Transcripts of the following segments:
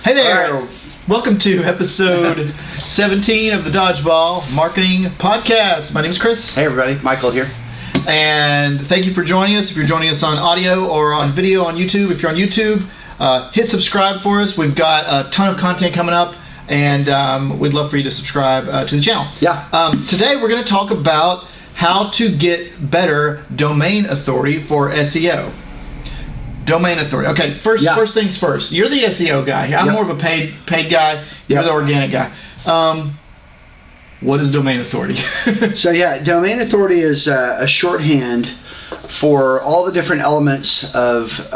Hey there! Welcome to episode 17 of the Dodgeball Marketing Podcast. My name is Chris. Hey everybody, Michael here. And thank you for joining us. If you're joining us on audio or on video on YouTube, if you're on YouTube, hit subscribe for us. We've got a ton of content coming up, and we'd love for you to subscribe to the channel. Yeah. Today we're going to talk about how to get better domain authority for SEO. Domain authority. Okay, first things first. You're the SEO guy. I'm more of a paid guy. You're the organic guy. What is domain authority? So domain authority is a shorthand for all the different elements of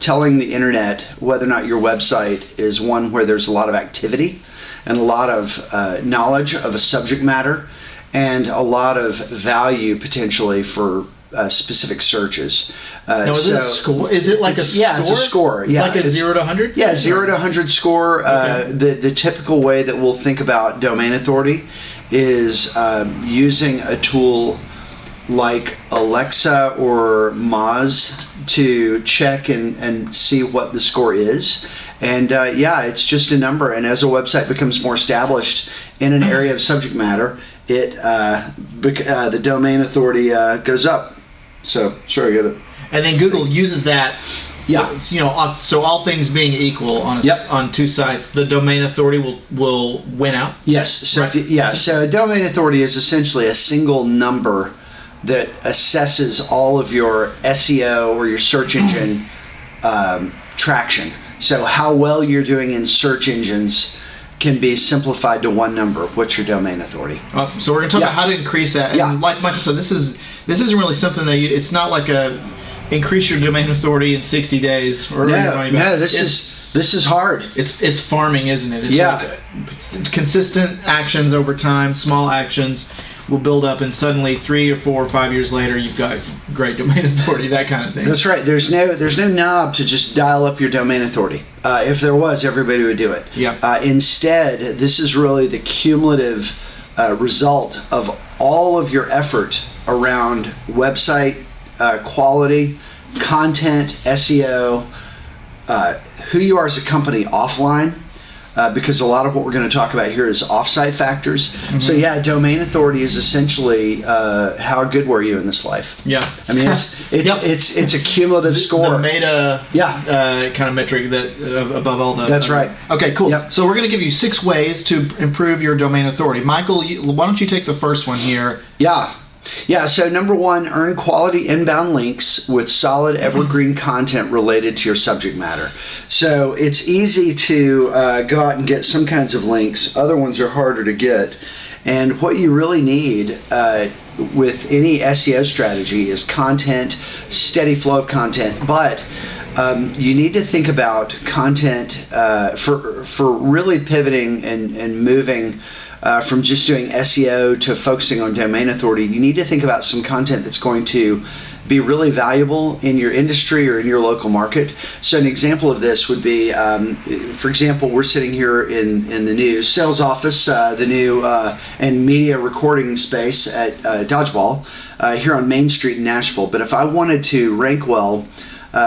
telling the internet whether or not your website is one where there's a lot of activity and a lot of knowledge of a subject matter and a lot of value potentially for specific searches. Now, is it a score? Is it like a score? Yeah, it's a score. It's like a 0 to 100? Yeah, 0 to 100 score. Okay. The typical way that we'll think about domain authority is using a tool like Alexa or Moz to check and see what the score is. And it's just a number. And as a website becomes more established in an area of subject matter, the domain authority goes up. So, sure, I get it. And then Google uses that. Yeah. So all things being equal on two sites, the domain authority will win out. Yes. So so domain authority is essentially a single number that assesses all of your SEO or your search engine traction. So how well you're doing in search engines can be simplified to one number. What's your domain authority? Awesome. So we're going to talk about how to increase that. And like Michael said, this isn't really something that it's not like a increase your domain authority in 60 days. This is hard. It's farming, isn't it? It's like consistent actions over time, small actions will build up, and suddenly 3 or 4 or 5 years later, you've got great domain authority, that kind of thing. That's right. There's no knob to just dial up your domain authority. If there was, everybody would do it. Yeah. Instead, this is really the cumulative result of all of your effort around website quality, content, SEO, who you are as a company offline, because a lot of what we're going to talk about here is offsite factors. Mm-hmm. So domain authority is essentially how good were you in this life? Yeah. I mean, it's a cumulative score. The meta kind of metric that above all the. That's right. Okay, cool. Yep. So we're going to give you 6 ways to improve your domain authority. Michael, why don't you take the first one here? Yeah, so number 1, earn quality inbound links with solid evergreen content related to your subject matter. So it's easy to go out and get some kinds of links. Other ones are harder to get. And what you really need with any SEO strategy is content, steady flow of content. But you need to think about content for really pivoting and moving from just doing SEO to focusing on domain authority. You need to think about some content that's going to be really valuable in your industry or in your local market. So an example of this would be, for example, we're sitting here in the new sales office, the new and media recording space at Dodgeball here on Main Street in Nashville. But if I wanted to rank well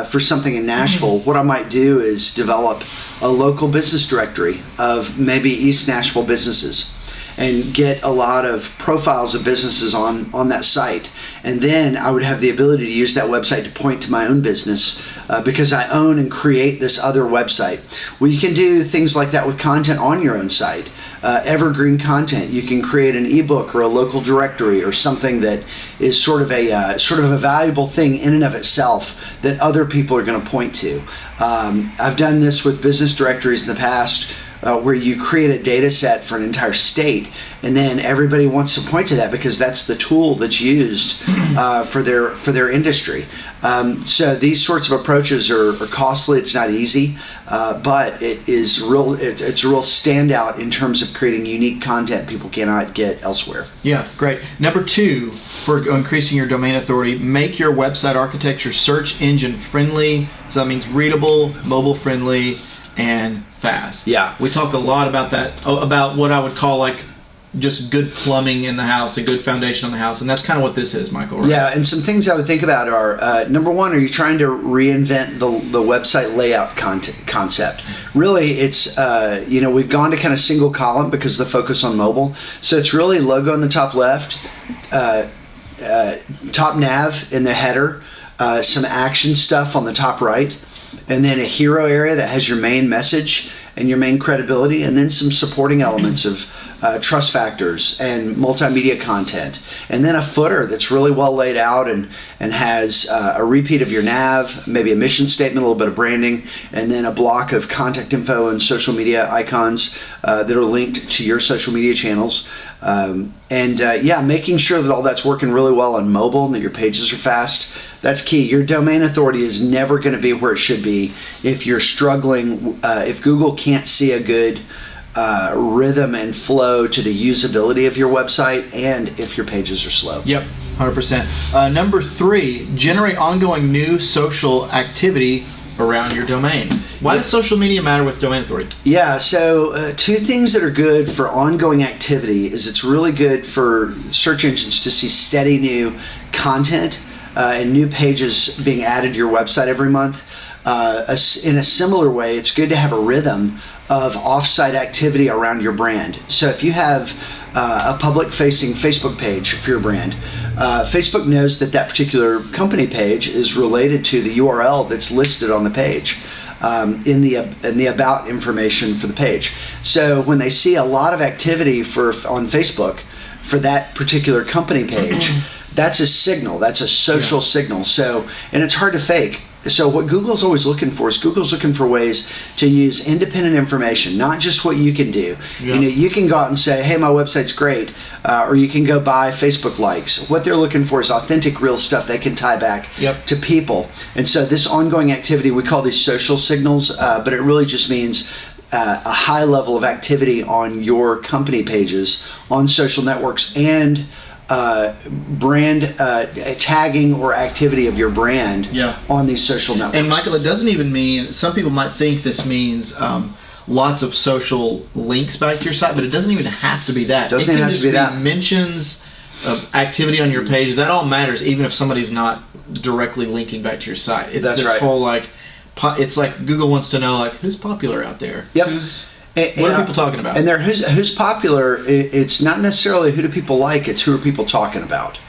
for something in Nashville, what I might do is develop a local business directory of maybe East Nashville businesses and get a lot of profiles of businesses on that site. And then I would have the ability to use that website to point to my own business because I own and create this other website. Well, you can do things like that with content on your own site. Evergreen content. You can create an ebook or a local directory or something that is sort of a valuable thing in and of itself that other people are going to point to. I've done this with business directories in the past, where you create a data set for an entire state, and then everybody wants to point to that because that's the tool that's used for their industry. So these sorts of approaches are costly. It's not easy, but it's a real standout in terms of creating unique content people cannot get elsewhere. Yeah, great. Number 2, for increasing your domain authority, make your website architecture search engine friendly. So that means readable, mobile friendly, and fast. Yeah. We talk a lot about that, about what I would call like just good plumbing in the house, a good foundation on the house, and that's kind of what this is, Michael, right? Yeah, and some things I would think about are, number one, are you trying to reinvent the website layout concept? Really, it's, we've gone to kind of single column because of the focus on mobile. So it's really logo in the top left, top nav in the header, some action stuff on the top right, and then a hero area that has your main message and your main credibility, and then some supporting elements of trust factors and multimedia content, and then a footer that's really well laid out and has a repeat of your nav, maybe a mission statement, a little bit of branding, and then a block of contact info and social media icons that are linked to your social media channels. Making sure that all that's working really well on mobile and that your pages are fast. That's key. Your domain authority is never going to be where it should be if you're struggling, if Google can't see a good rhythm and flow to the usability of your website, and if your pages are slow. Yep, 100%. Number 3, generate ongoing new social activity around your domain. Why does social media matter with domain authority? Yeah, so 2 things that are good for ongoing activity is it's really good for search engines to see steady new content and new pages being added to your website every month. In a similar way, it's good to have a rhythm of off-site activity around your brand. So if you have a public-facing Facebook page for your brand, Facebook knows that particular company page is related to the URL that's listed on the page in the about information for the page. So when they see a lot of activity on Facebook for that particular company page, that's a signal. That's a social signal. So, and it's hard to fake. So what Google's always looking for is Google's looking for ways to use independent information, not just what you can do. Yeah. You can go out and say, hey, my website's great, or you can go buy Facebook likes. What they're looking for is authentic, real stuff they can tie back to people. And so this ongoing activity, we call these social signals, but it really just means a high level of activity on your company pages, on social networks, and brand tagging or activity of your brand on these social networks. And Michael, it doesn't even mean, some people might think this means lots of social links back to your site, but it doesn't even have to be that. Doesn't even have to be that. Mentions of activity on your page, that all matters, even if somebody's not directly linking back to your site. It's this whole it's like Google wants to know who's popular out there. Yep. What are people talking about? And who's popular, it's not necessarily who do people like, it's who are people talking about.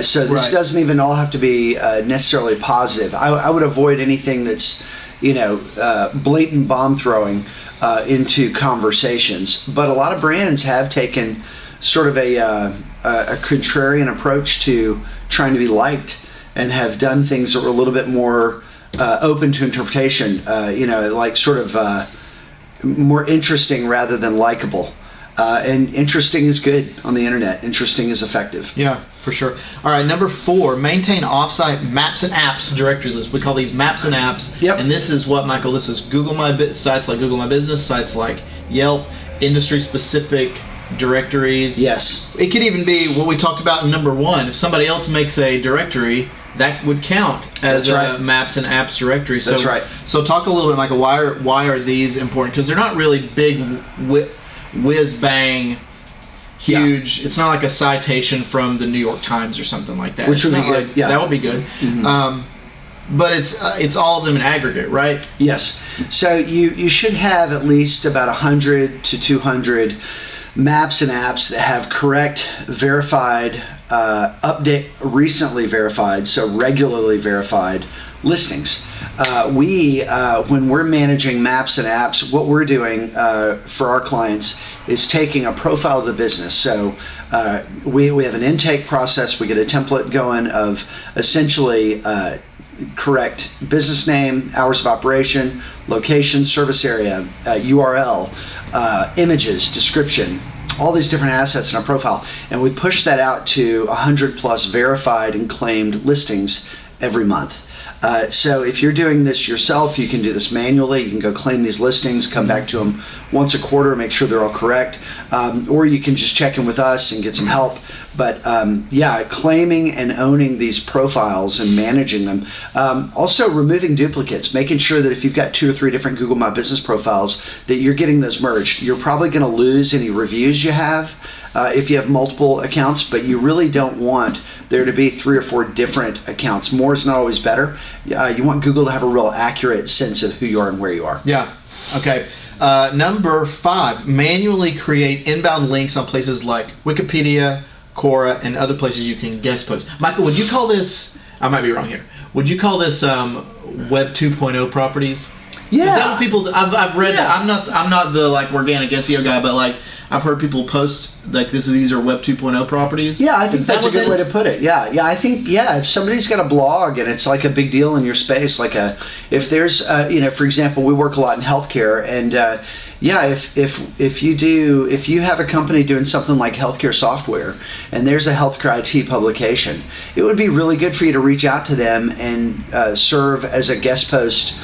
So this doesn't even all have to be necessarily positive. I would avoid anything that's, blatant bomb throwing into conversations. But a lot of brands have taken sort of a contrarian approach to trying to be liked and have done things that were a little bit more open to interpretation, more interesting rather than likable. And interesting is good on the internet. Interesting is effective. Yeah, for sure. All right, number 4, maintain offsite maps and apps directories list. We call these maps and apps. Yep. And this is what, Michael, this is sites like Google My Business, sites like Yelp, industry-specific directories. Yes. It could even be what we talked about in number 1. If somebody else makes a directory, that would count as a maps and apps directory. So, that's right. So talk a little bit, Michael. Why are these important? Because they're not really big, whiz bang, huge. Yeah. It's not like a citation from the New York Times or something like that. Which would be good. That would be good. Mm-hmm. But it's all of them in aggregate, right? Yes. So you should have at least about 100 to 200 maps and apps that have correct, verified, recently verified, so regularly verified listings. When we're managing maps and apps, what we're doing for our clients is taking a profile of the business. So we have an intake process. We get a template going of essentially correct business name, hours of operation, location, service area, URL, images, description, all these different assets in our profile, and we push that out to 100 plus verified and claimed listings every month. So if you're doing this yourself, you can do this manually. You can go claim these listings, come back to them once a quarter, make sure they're all correct, or you can just check in with us and get some help. But claiming and owning these profiles and managing them. Also removing duplicates, making sure that if you've got 2 or 3 different Google My Business profiles, that you're getting those merged. You're probably going to lose any reviews you have if you have multiple accounts, but you really don't want there to be 3 or 4 different accounts. More is not always better. You want Google to have a real accurate sense of who you are and where you are. Yeah. Okay. Number 5, manually create inbound links on places like Wikipedia, Quora, and other places you can guest post. Michael, would you call this, I might be wrong here, would you call this Web 2.0 properties? Yeah. Is that what people, I've read that. I'm not the like organic SEO guy, but like I've heard people post like these are Web 2.0 properties. Yeah, I think that's a good way to put it. Yeah, I think if somebody's got a blog and it's like a big deal in your space, like if there's for example, we work a lot in healthcare, and if you have a company doing something like healthcare software and there's a healthcare IT publication, it would be really good for you to reach out to them and serve as a guest post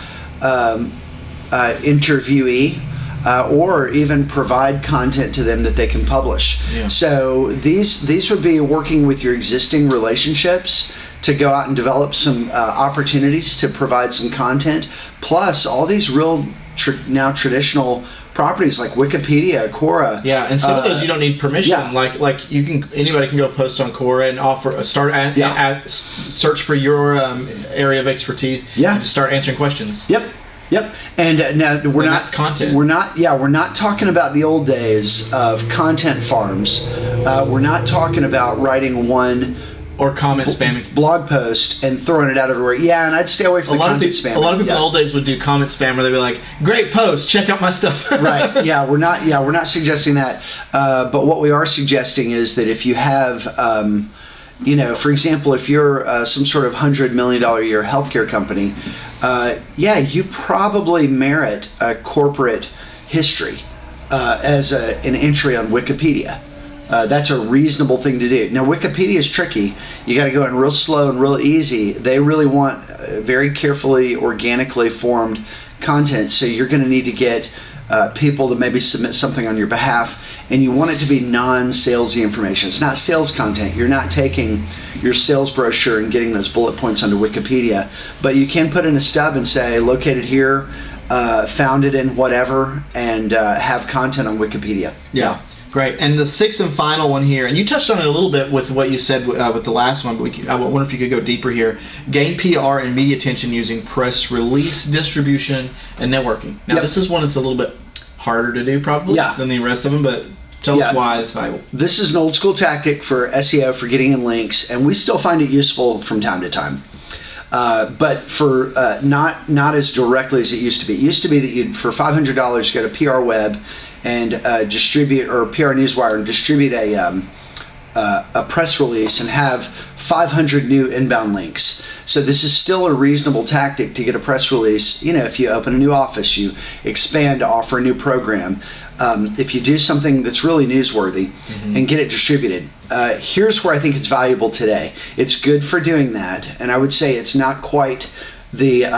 interviewee. Or even provide content to them that they can publish. Yeah. So these would be working with your existing relationships to go out and develop some opportunities to provide some content, plus all these real now traditional properties like Wikipedia, Quora. Yeah, and some of those you don't need permission. Yeah. Like anybody can go post on Quora and search for your area of expertise. Yeah. And just start answering questions. Yep, and now that's content. We're not talking about the old days of content farms. We're not talking about writing one or comment spamming blog post and throwing it out everywhere. Yeah, and I'd stay away from content spamming. A lot of people in the old days would do comment spam where they'd be like, "Great post, check out my stuff." Right. Yeah, we're not suggesting that. But what we are suggesting is that if you have for example, if you're some sort of $100 million a year healthcare company, you probably merit a corporate history as an entry on Wikipedia. That's a reasonable thing to do. Now, Wikipedia is tricky. You got to go in real slow and real easy. They really want very carefully, organically formed content, so you're going to need to get people to maybe submit something on your behalf, and you want it to be non-salesy information. It's not sales content. You're not taking your sales brochure and getting those bullet points onto Wikipedia, but you can put in a stub and say, located here, founded in whatever, and have content on Wikipedia. Yeah. Great. And the 6th and final one here, and you touched on it a little bit with what you said with the last one, but I wonder if you could go deeper here. Gain PR and media attention using press release, distribution, and networking. Now, This is one that's a little bit harder to do probably than the rest of them, but tell us why it's valuable. This is an old school tactic for SEO, for getting in links, and we still find it useful from time to time. But for not as directly as it used to be. It used to be that you'd, for $500, go to PR Web and distribute, or PR Newswire, and distribute a press release and have 500 new inbound links. So this is still a reasonable tactic to get a press release. If you open a new office, you expand to offer a new program. If you do something that's really newsworthy and get it distributed. Here's where I think it's valuable today. It's good for doing that, and I would say it's not quite the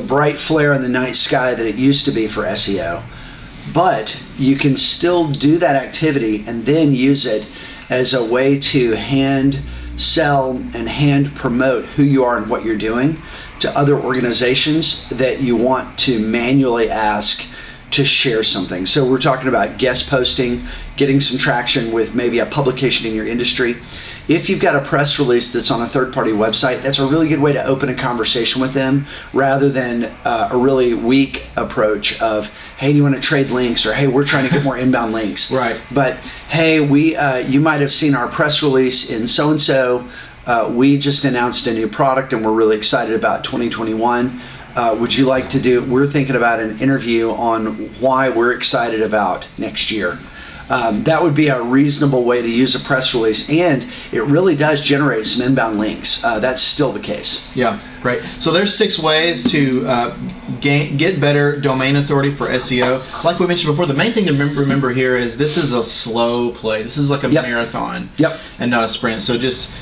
bright flare in the night sky that it used to be for SEO, but you can still do that activity and then use it as a way to hand sell and hand promote who you are and what you're doing to other organizations that you want to manually ask to share something. So we're talking about guest posting, getting some traction with maybe a publication in your industry. If you've got a press release that's on a third-party website, that's a really good way to open a conversation with them, rather than a really weak approach of, hey, do you want to trade links? Or, hey, we're trying to get more inbound links. Right. But, hey, you might have seen our press release in so-and-so. We just announced a new product and we're really excited about 2021. Would you like to we're thinking about an interview on why we're excited about next year. That would be a reasonable way to use a press release, and it really does generate some inbound links. That's still the case. Yeah, great. So there's 6 ways to get better domain authority for SEO. Like we mentioned before, the main thing to remember here is this is a slow play. This is like a marathon and not a sprint. So just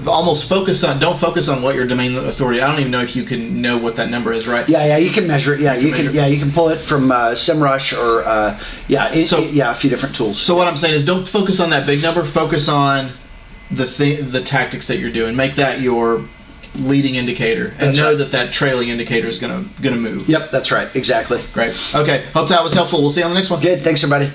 almost don't focus on what your domain authority. I don't even know if you can know what that number is, right? Yeah, you can measure it. Yeah, you can pull it from SEMrush or a few different tools. So what I'm saying is, don't focus on that big number. Focus on the tactics that you're doing. Make that your leading indicator, and that's know right. that trailing indicator is gonna move. Yep, that's right. Exactly. Great. Okay. Hope that was helpful. We'll see you on the next one. Good. Thanks, everybody.